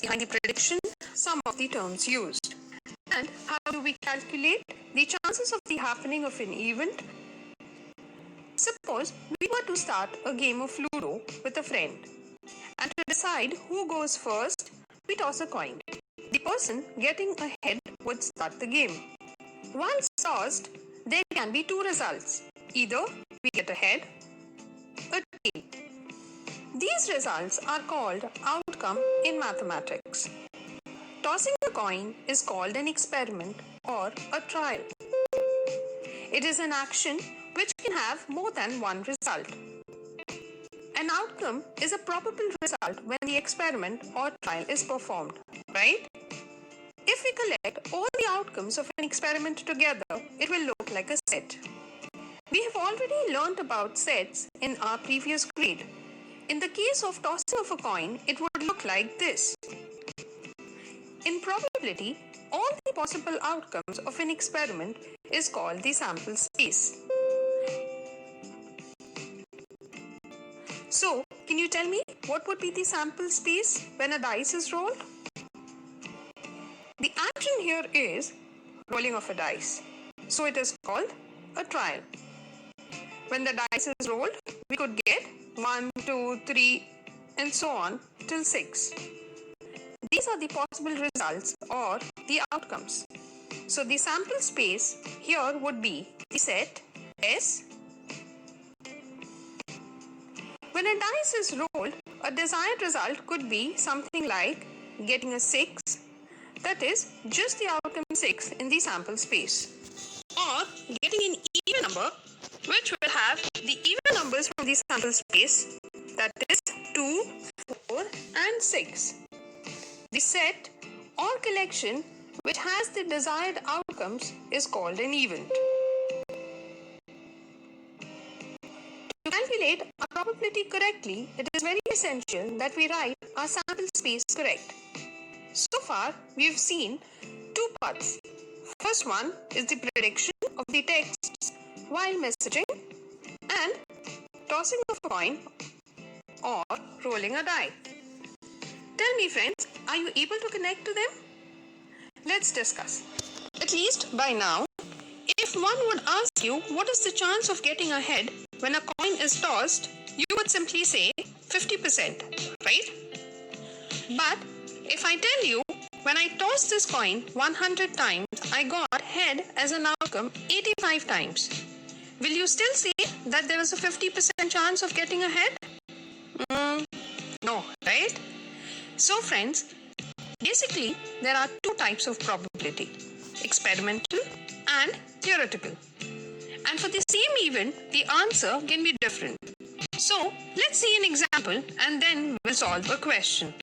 behind the prediction, some of the terms used. And how do we calculate the chances of the happening of an event? Suppose we were to start a game of Ludo with a friend. And to decide who goes first, we toss a coin. The person getting ahead would start the game. Once tossed, there can be two results. Either we get a head or tail. These results are called outcome in mathematics. Tossing a coin is called an experiment or a trial. It is an action which can have more than one result. An outcome is a probable result when the experiment or trial is performed, right? If we collect all the outcomes of an experiment together, it will look like a set. We have already learnt about sets in our previous grade. In the case of tossing of a coin, it would look like this. In probability, all the possible outcomes of an experiment is called the sample space. So, can you tell me what would be the sample space when a dice is rolled? The action here is rolling of a dice. So it is called a trial. When the dice is rolled, we could get 1, 2, 3 and so on till 6. These are the possible results or the outcomes. So the sample space here would be the set S. When a dice is rolled, a desired result could be something like getting a 6, that is just the outcome 6 in the sample space, or getting an even number which will have the even numbers from the sample space, that is 2, 4 and 6. The set or collection which has the desired outcomes is called an event. To calculate a probability correctly, it is very essential that we write our sample space correct. So far, we have seen two parts. First one is the prediction of the texts while messaging and tossing of a coin or rolling a die. Tell me friends, are you able to connect to them? Let's discuss. At least by now, if one would ask you what is the chance of getting ahead when a coin is tossed, you would simply say 50%, right? But if I tell you when I tossed this coin 100 times, I got head as an outcome 85 times. Will you still say that there is a 50% chance of getting ahead? No, right? So friends, basically there are two types of probability, experimental and theoretical. And for the same event, the answer can be different. So let's see an example and then we'll solve a question.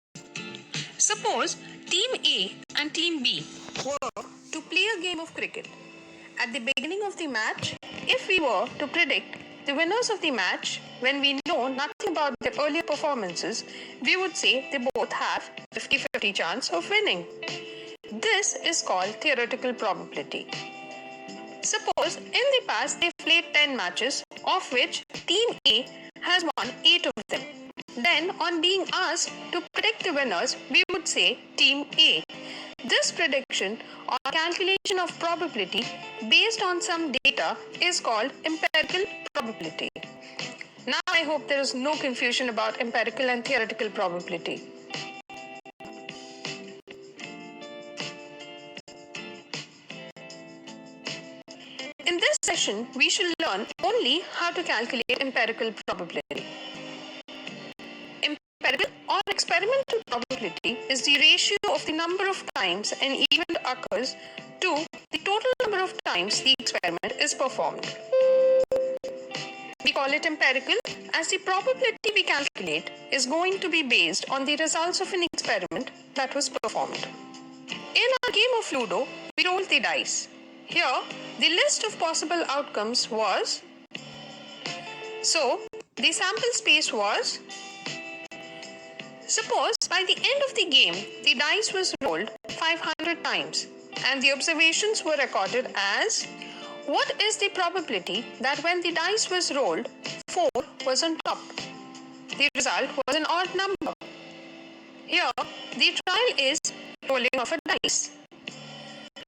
Suppose Team A and Team B were to play a game of cricket. At the beginning of the match, if we were to predict the winners of the match when we know nothing about their earlier performances, we would say they both have 50-50 chance of winning. This is called theoretical probability. Suppose in the past they've played 10 matches, of which Team A has won 8 of them. Then, on being asked to predict the winners, we would say Team A. This prediction or calculation of probability based on some data is called empirical probability. Now, I hope there is no confusion about empirical and theoretical probability. In this session, we shall learn only how to calculate empirical probability. Empirical or experimental probability is the ratio of the number of times an event occurs to the total number of times the experiment is performed. We call it empirical as the probability we calculate is going to be based on the results of an experiment that was performed. In our game of Ludo, we rolled the dice. Here, the list of possible outcomes was, so the sample space was, suppose by the end of the game, the dice was rolled 500 times and the observations were recorded as, what is the probability that when the dice was rolled, 4 was on top? The result was an odd number. Here, the trial is rolling of a dice.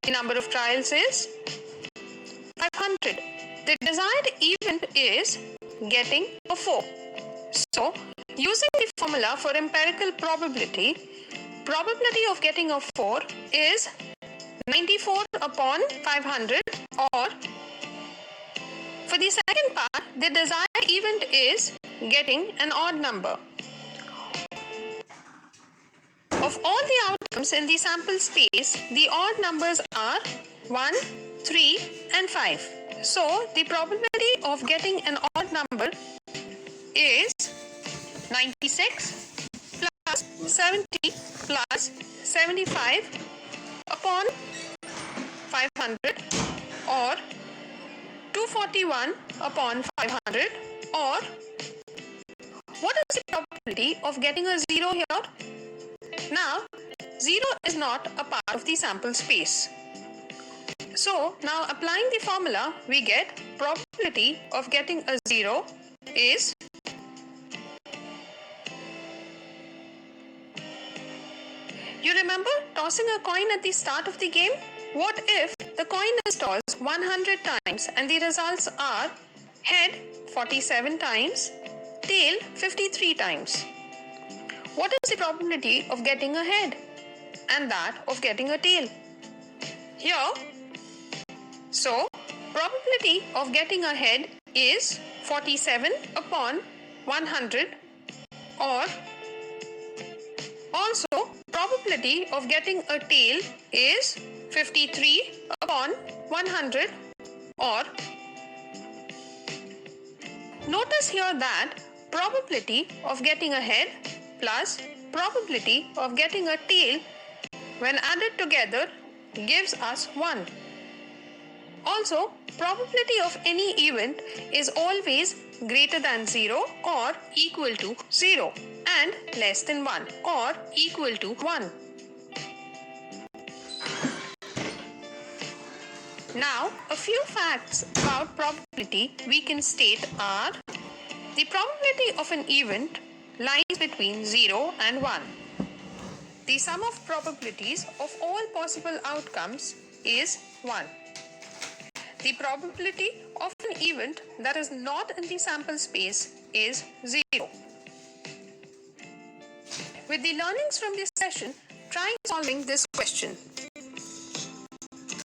The number of trials is 500. The desired event is getting a 4. So, using the formula for empirical probability, probability of getting a 4 is 94 upon 500, or for the second part, the desired event is getting an odd number. Of all the outcomes in the sample space, the odd numbers are 1, 3 and 5. So, the probability of getting an odd number is 96 plus 70 plus 75 upon 500, or 241 upon 500, or what is the probability of getting a 0 here? Now, 0 is not a part of the sample space. So, now applying the formula, we get probability of getting a 0 is you remember tossing a coin at the start of the game? What if the coin is tossed 100 times and the results are head 47 times, tail 53 times? What is the probability of getting a head and that of getting a tail? Here, so probability of getting a head is 47 upon 100, or also probability of getting a tail is 53 upon 100, or notice here that probability of getting a head plus probability of getting a tail when added together gives us 1. Also, probability of any event is always greater than 0 or equal to 0 and less than 1 or equal to 1. Now, a few facts about probability we can state are: the probability of an event lies between 0 and 1. The sum of probabilities of all possible outcomes is 1. The probability of an event that is not in the sample space is 0. With the learnings from this session, try solving this question.